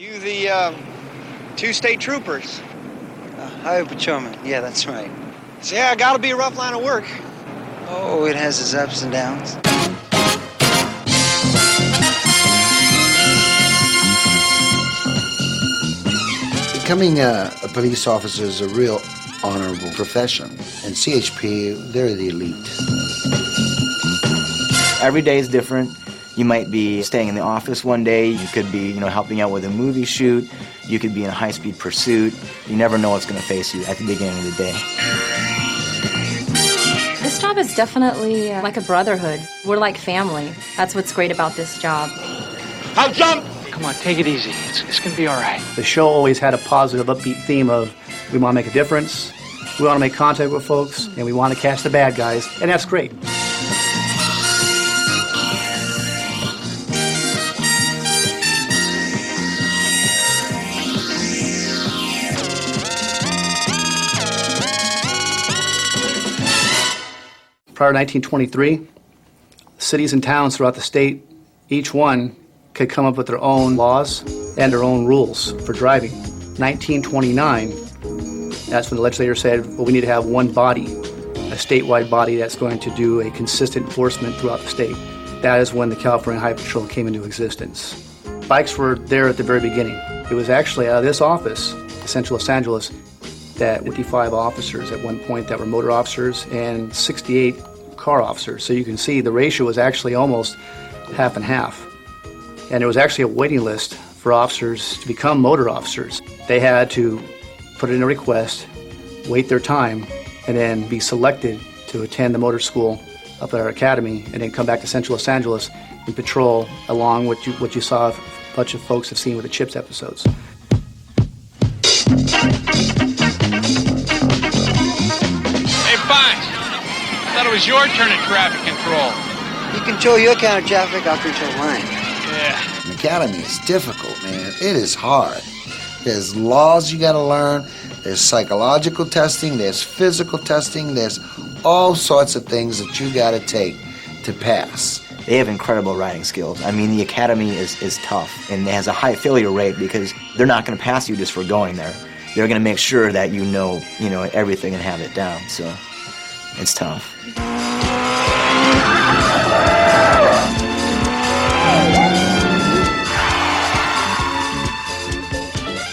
You the two state troopers? Highway patrolman. Yeah, that's right. So, yeah, gotta be a rough line of work. Oh, it has its ups and downs. Becoming a police officer is a real honorable profession. And CHP, they're the elite. Every day is different. You might be staying in the office one day. You could be, helping out with a movie shoot. You could be in a high-speed pursuit. You never know what's going to face you at the beginning of the day. This job is definitely like a brotherhood. We're like family. That's what's great about this job. I'll jump! Come on, take it easy. It's going to be all right. The show always had a positive, upbeat theme of we want to make a difference, we want to make contact with folks, and we want to catch the bad guys, and that's great. Prior to 1923, cities and towns throughout the state, each one could come up with their own laws and their own rules for driving. 1929, that's when the legislature said, well, we need to have one body, a statewide body that's going to do a consistent enforcement throughout the state. That is when the California Highway Patrol came into existence. Bikes were there at the very beginning. It was actually out of this office, Central Los Angeles, that 55 officers at one point that were motor officers and 68 car officers. So you can see the ratio was actually almost half and half. And there was actually a waiting list for officers to become motor officers. They had to put in a request, wait their time, and then be selected to attend the motor school up at our academy, and then come back to Central Los Angeles and patrol along what you saw a bunch of folks have seen with the CHiPs episodes. Hey, Fox, I thought it was your turn at traffic control. You control your kind of traffic, I'll control mine. Yeah. An academy is difficult, man. It is hard. There's laws you gotta learn, there's psychological testing, there's physical testing, there's all sorts of things that you gotta take to pass. They have incredible riding skills. I mean, the academy is tough, and it has a high failure rate because they're not going to pass you just for going there. They're going to make sure that you know everything and have it down. So it's tough.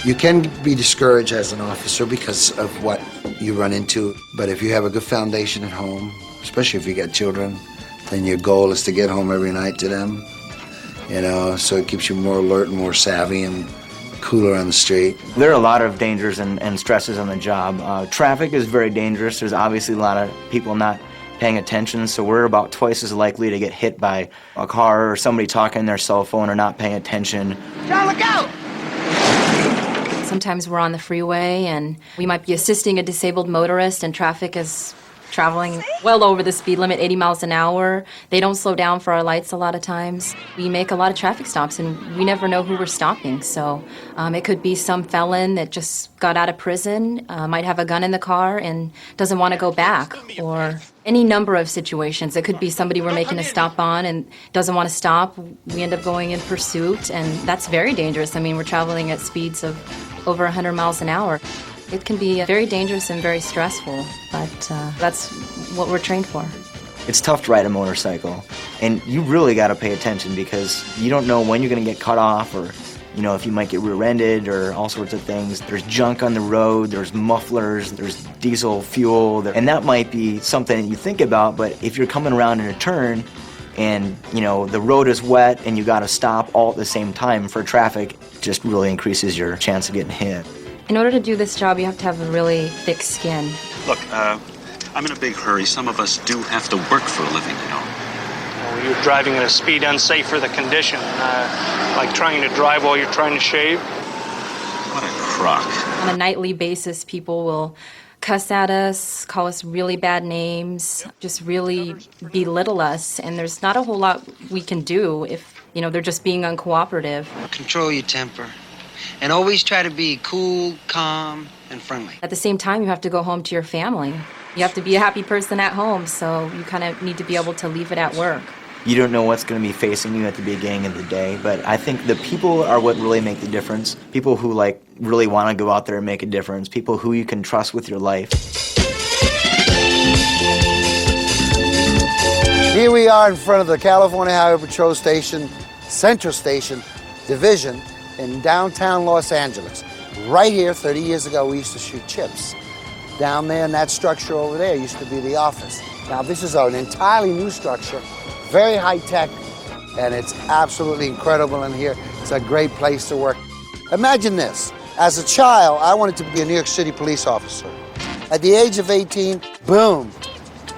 You can be discouraged as an officer because of what you run into, but if you have a good foundation at home, especially if you got children, then your goal is to get home every night to them, so it keeps you more alert and more savvy and cooler on the street. There are a lot of dangers and stresses on the job. Traffic is very dangerous. There's obviously a lot of people not paying attention, so we're about twice as likely to get hit by a car or somebody talking on their cell phone or not paying attention. John, look out! Sometimes we're on the freeway and we might be assisting a disabled motorist and traffic is traveling well over the speed limit, 80 miles an hour. They don't slow down for our lights a lot of times. We make a lot of traffic stops and we never know who we're stopping. So it could be some felon that just got out of prison, might have a gun in the car and doesn't want to go back, or any number of situations. It could be somebody we're making a stop on and doesn't want to stop. We end up going in pursuit, and that's very dangerous. I mean, we're traveling at speeds of over 100 miles an hour. It can be very dangerous and very stressful, but that's what we're trained for. It's tough to ride a motorcycle, and you really got to pay attention because you don't know when you're going to get cut off, or if you might get rear-ended, or all sorts of things. There's junk on the road, there's mufflers, there's diesel fuel, and that might be something that you think about, but if you're coming around in a turn and the road is wet and you got to stop all at the same time for traffic, it just really increases your chance of getting hit. In order to do this job, you have to have a really thick skin. Look, I'm in a big hurry. Some of us do have to work for a living, Well, you're driving at a speed unsafe for the condition, like trying to drive while you're trying to shave. What a crock. On a nightly basis, people will cuss at us, call us really bad names, just really belittle us, and there's not a whole lot we can do if, they're just being uncooperative. Control your temper. And always try to be cool, calm, and friendly. At the same time, you have to go home to your family. You have to be a happy person at home, so you kind of need to be able to leave it at work. You don't know what's going to be facing you at the beginning of the day, but I think the people are what really make the difference. People who like really want to go out there and make a difference. People who you can trust with your life. Here we are in front of the California Highway Patrol Station, Central Station Division in downtown Los Angeles. Right here, 30 years ago, we used to shoot CHiPs. Down there in that structure over there used to be the office. Now this is an entirely new structure, very high tech, and it's absolutely incredible in here. It's a great place to work. Imagine this. As a child, I wanted to be a New York City police officer. At the age of 18, boom,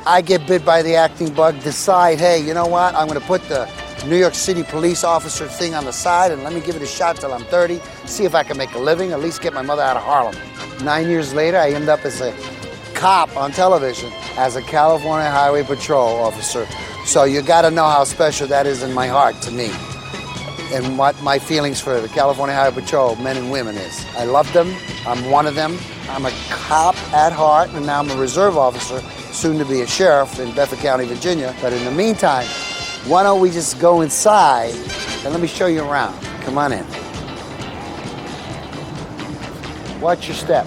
I get bit by the acting bug, decide, hey, you know what? I'm gonna put the New York City police officer thing on the side and let me give it a shot till I'm 30, see if I can make a living, at least get my mother out of Harlem. 9 years later, I end up as a cop on television, as a California Highway Patrol officer. So you gotta know how special that is in my heart to me, and what my feelings for the California Highway Patrol men and women is. I love them, I'm one of them. I'm a cop at heart, and now I'm a reserve officer, soon to be a sheriff in Bedford County, Virginia. But in the meantime, why don't we just go inside and let me show you around. Come on in. Watch your step.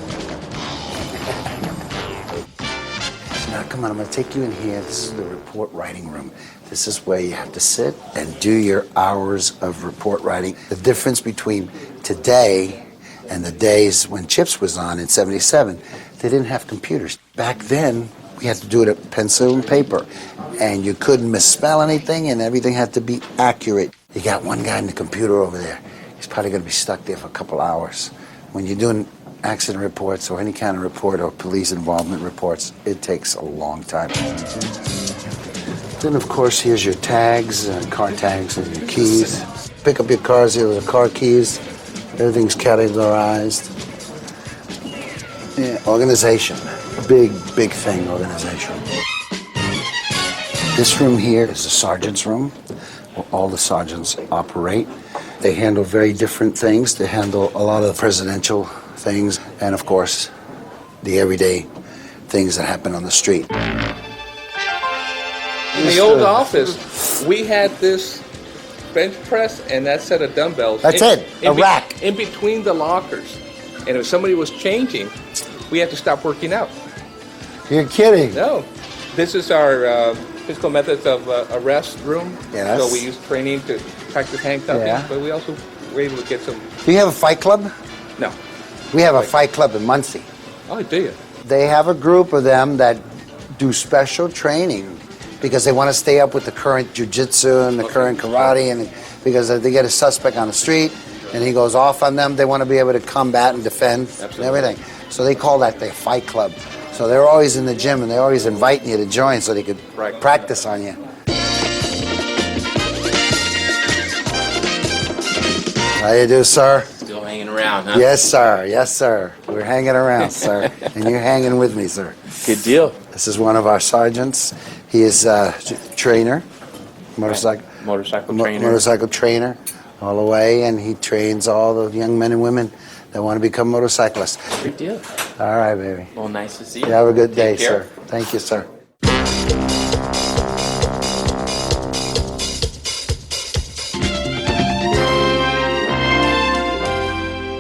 Now, come on, I'm gonna take you in here. This is the report writing room. This is where you have to sit and do your hours of report writing. The difference between today and the days when CHiPs was on in '77, they didn't have computers. Back then, we had to do it at pencil and paper, and you couldn't misspell anything, and everything had to be accurate. You got one guy in the computer over there. He's probably gonna be stuck there for a couple hours. When you're doing accident reports or any kind of report or police involvement reports, it takes a long time. Then, of course, here's your tags, car tags and your keys. Pick up your cars, here are the car keys. Everything's categorized. Yeah, organization. Big, big thing, organization. This room here is the sergeant's room, where all the sergeants operate. They handle very different things. They handle a lot of presidential things, and of course, the everyday things that happen on the street. In the old office, we had this bench press and that set of dumbbells. That's it, a rack. In between the lockers. And if somebody was changing, we had to stop working out. You're kidding. No. This is our physical methods of arrest room. Yes. So we use training to practice handcuffing, Yeah. but we also were able to get some... Do you have a fight club? No. We have a fight club in Muncie. Oh, do you? They have a group of them that do special training because they want to stay up with the current jiu-jitsu and the current karate, and because they get a suspect on the street and he goes off on them, they want to be able to combat and defend and everything. So they call that their fight club. So they're always in the gym and they're always inviting you to join so they could practice on you. How you do, sir? Still hanging around, huh? Yes, sir. Yes, sir. We're hanging around, sir. And you're hanging with me, sir. Good deal. This is one of our sergeants. He is a trainer, motorcycle trainer all the way, and he trains all the young men and women that want to become motorcyclists. Good deal. All right, baby. Well, nice to see you. You have a good day, Take care. sir. Thank you, sir.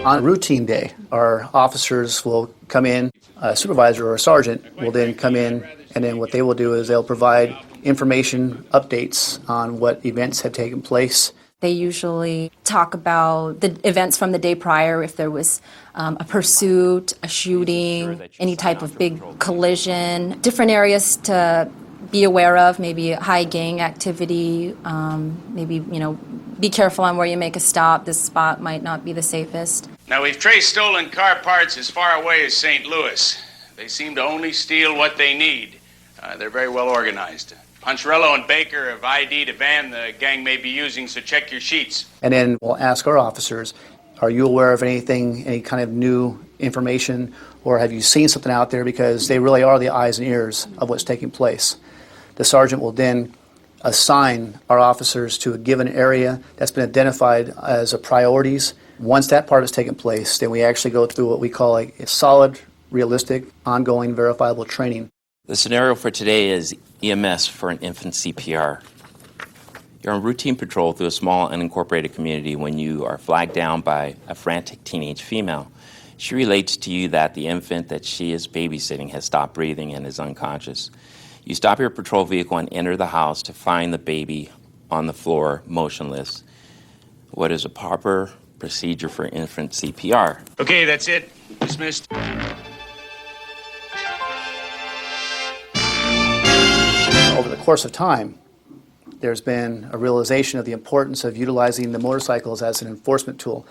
On a routine day, our officers will come in, a supervisor or a sergeant will then come in, and then what they will do is they'll provide information updates on what events have taken place. They usually talk about the events from the day prior, if there was a pursuit, a shooting, any type of big collision, different areas to be aware of, maybe high gang activity, maybe, be careful on where you make a stop. This spot might not be the safest. Now, we've traced stolen car parts as far away as St. Louis. They seem to only steal what they need. They're very well organized. Poncherello and Baker have ID'd a van the gang may be using, so check your sheets. And then we'll ask our officers, are you aware of anything, any kind of new information, or have you seen something out there? Because they really are the eyes and ears of what's taking place. The sergeant will then assign our officers to a given area that's been identified as a priorities. Once that part has taken place, then we actually go through what we call a solid, realistic, ongoing, verifiable training. The scenario for today is EMS for an infant CPR. You're on routine patrol through a small unincorporated community when you are flagged down by a frantic teenage female. She relates to you that the infant that she is babysitting has stopped breathing and is unconscious. You stop your patrol vehicle and enter the house to find the baby on the floor, motionless. What is a proper procedure for infant CPR? Okay, that's it. Dismissed. Over the course of time, there's been a realization of the importance of utilizing the motorcycles as an enforcement tool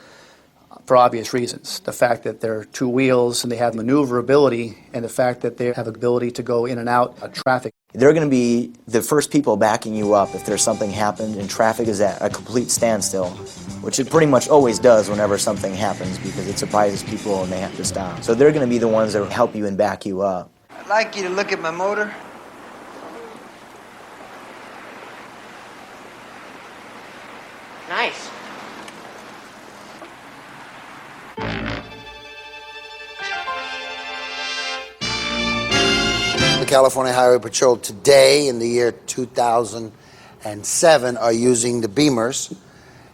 for obvious reasons. The fact that they're two wheels and they have maneuverability, and the fact that they have ability to go in and out of traffic. They're going to be the first people backing you up if there's something happened and traffic is at a complete standstill, which it pretty much always does whenever something happens because it surprises people and they have to stop. So they're going to be the ones that help you and back you up. I'd like you to look at my motor. Nice. The California Highway Patrol today, in the year 2007, are using the Beamers,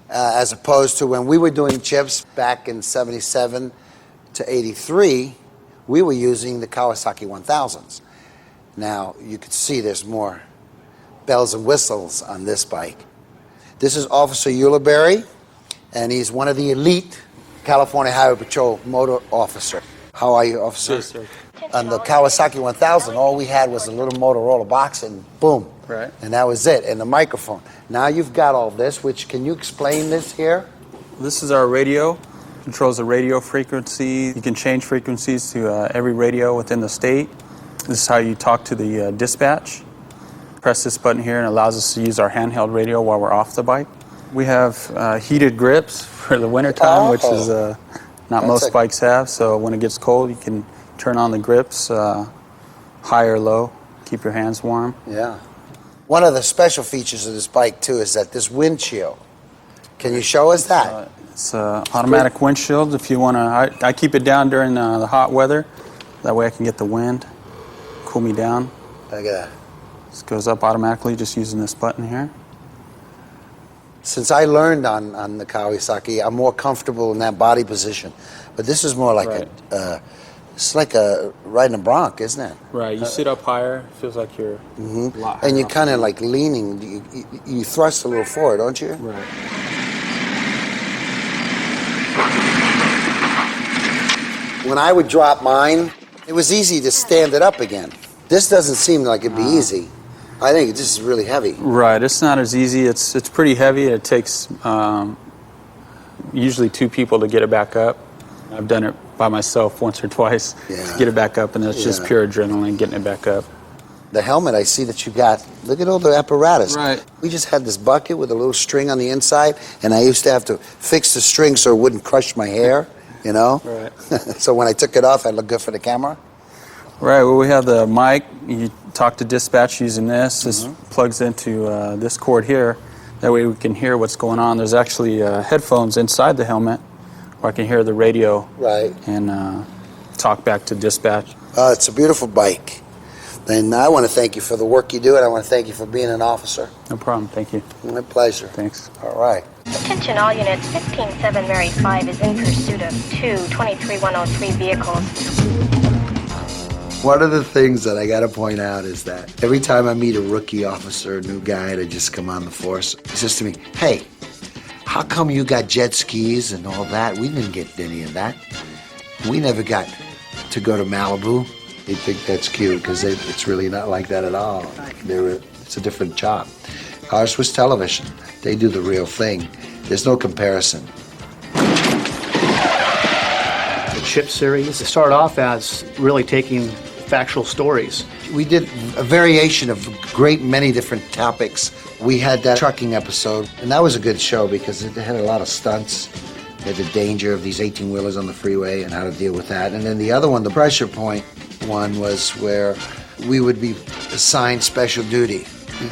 as opposed to when we were doing CHiPs back in 77 to 83, we were using the Kawasaki 1000s. Now, you can see there's more bells and whistles on this bike. This is Officer Ulibarri, and he's one of the elite California Highway Patrol motor officer. How are you, officer? Yes, sir. On the Kawasaki 1000, all we had was a little Motorola box and boom. Right. And that was it, and the microphone. Now you've got all this, which, can you explain this here? This is our radio. Controls the radio frequency. You can change frequencies to every radio within the state. This is how you talk to the dispatch. Press this button here and it allows us to use our handheld radio while we're off the bike. We have heated grips for the wintertime, which is not most bikes have. So when it gets cold, you can turn on the grips, high or low, keep your hands warm. Yeah. One of the special features of this bike, too, is that this windshield. Can you show us that? It's an automatic windshield. If you want to, I keep it down during the hot weather. That way I can get the wind, cool me down. Look at that. This goes up automatically just using this button here. Since I learned on the Kawasaki, I'm more comfortable in that body position. But this is more like it's like riding a bronc, isn't it? Right, you sit up higher, it feels like you're a lot higher. And you're kind of like leaning, you thrust a little forward, don't you? Right. When I would drop mine, it was easy to stand it up again. This doesn't seem like it'd be easy. I think this is really heavy. Right, it's not as easy. It's pretty heavy. It takes usually two people to get it back up. I've done it by myself once or twice to get it back up, and it's just pure adrenaline getting it back up. The helmet, I see that you got, look at all the apparatus. Right. We just had this bucket with a little string on the inside, and I used to have to fix the string so it wouldn't crush my hair, you know? Right. So when I took it off, I looked good for the camera. Right, well, we have the mic. You talk to dispatch using this. This plugs into this cord here. That way we can hear what's going on. There's actually headphones inside the helmet where I can hear the radio and talk back to dispatch. It's a beautiful bike. And I want to thank you for the work you do, and I want to thank you for being an officer. No problem, thank you. My pleasure. Thanks. All right. Attention all units, 15-7 Mary 5 is in pursuit of two 23103 vehicles. One of the things that I got to point out is that every time I meet a rookie officer, a new guy to just come on the force, he says to me, hey, how come you got jet skis and all that? We didn't get any of that. We never got to go to Malibu. They think that's cute because it's really not like that at all. It's a different job. Ours was television. They do the real thing. There's no comparison. The CHIP series started off as really taking factual stories. We did a variation of a great many different topics. We had that trucking episode, and that was a good show because it had a lot of stunts. It had the danger of these 18-wheelers on the freeway and how to deal with that. And then the other one, the pressure point one, was where we would be assigned special duty.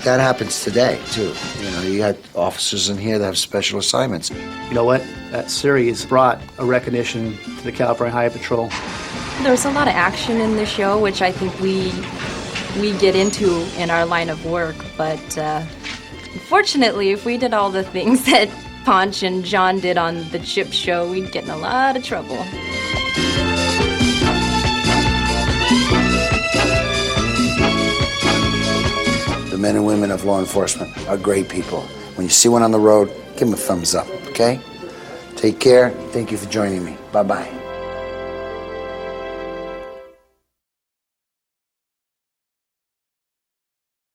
That happens today, too. You know, you had officers in here that have special assignments. You know what? That series brought a recognition to the California Highway Patrol. There's a lot of action in the show, which I think we get into in our line of work, but Fortunately, if we did all the things that Ponch and John did on the Chip Show, we'd get in a lot of trouble. The men and women of law enforcement are great people. When you see one on the road, give them a thumbs up, okay? Take care. Thank you for joining me. Bye-bye.